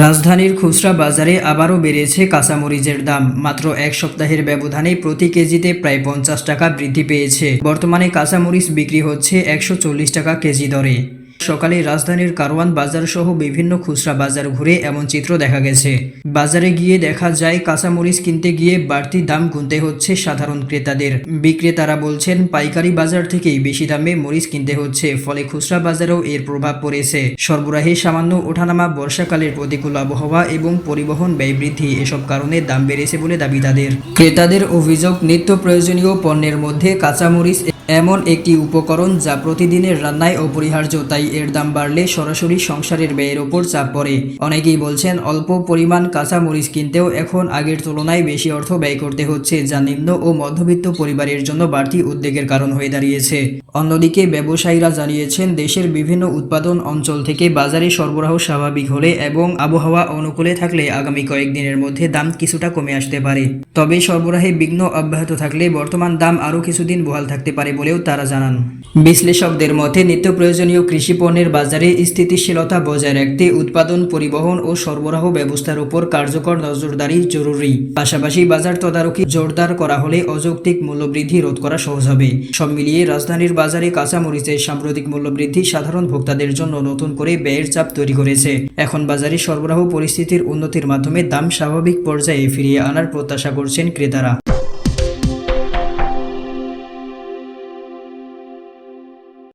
রাজধানীর খুচরা বাজারে আবারও বেড়েছে কাঁচামরিচের দাম। মাত্র এক সপ্তাহের ব্যবধানে প্রতি কেজিতে প্রায় 50 টাকা বৃদ্ধি পেয়েছে। বর্তমানে কাঁচামরিচ বিক্রি হচ্ছে 140 টাকা কেজি দরে। সকালে রাজধানীর কারওয়ান বাজার সহ বিভিন্ন খুচরা বাজার ঘুরে এমন চিত্র দেখা গেছে। বাজারে গিয়ে দেখা যায় কাঁচামরিচ কিনতে গিয়ে বাড়তি দাম গুনতে হচ্ছে সাধারণ ক্রেতাদের। বিক্রেতারা বলছেন পাইকারি বাজার থেকেই বেশি দামে মরিচ কিনতে হচ্ছে, ফলে খুচরা বাজারেও এর প্রভাব পড়েছে। সরবরাহে সামান্য ওঠানামা, বর্ষাকালের প্রতিকূল আবহাওয়া এবং পরিবহন ব্যয় বৃদ্ধি এসব কারণে দাম বেড়েছে বলে দাবি তাদের। ক্রেতাদের অভিযোগ, নিত্য প্রয়োজনীয় পণ্যের মধ্যে কাঁচামরিচ এমন একটি উপকরণ যা প্রতিদিনের রান্নায় অপরিহার্য, তাই এর দাম বাড়লে সরাসরি সংসারের ব্যয়ের ওপর চাপ পড়ে। অনেকেই বলছেন অল্প পরিমাণ কাঁচামরিচ কিনতেও এখন আগের তুলনায় বেশি অর্থ ব্যয় করতে হচ্ছে, যা নিম্ন ও মধ্যবিত্ত পরিবারের জন্য বাড়তি উদ্বেগের কারণ হয়ে দাঁড়িয়েছে। অন্যদিকে ব্যবসায়ীরা জানিয়েছেন দেশের বিভিন্ন উৎপাদন অঞ্চল থেকে বাজারে সরবরাহ স্বাভাবিক হলে এবং আবহাওয়া অনুকূলে থাকলে আগামী কয়েকদিনের মধ্যে দাম কিছুটা কমে আসতে পারে। তবে সরবরাহে বিঘ্ন অব্যাহত থাকলে বর্তমান দাম আরও কিছুদিন বহাল থাকতে পারে বলেও তারা জানান। বিশ্লেষকদের মতে নিত্য প্রয়োজনীয় কৃষি পণ্যের বাজারে স্থিতিশীলতা বজায় রাখতে উৎপাদন, পরিবহন ও সরবরাহ ব্যবস্থার উপর কার্যকর নজরদারি জরুরি। পাশাপাশি বাজার তদারকি জোরদার করা হলে অযৌক্তিক মূল্যবৃদ্ধি রোধ করা সহজ হবে। সব মিলিয়ে রাজধানীর বাজারে কাঁচামরিচের সাম্প্রতিক মূল্যবৃদ্ধি সাধারণ ভোক্তাদের জন্য নতুন করে ব্যয়ের চাপ তৈরি করেছে। এখন বাজারে সরবরাহ পরিস্থিতির উন্নতির মাধ্যমে দাম স্বাভাবিক পর্যায়ে ফিরিয়ে আনার প্রত্যাশা করছেন ক্রেতারা।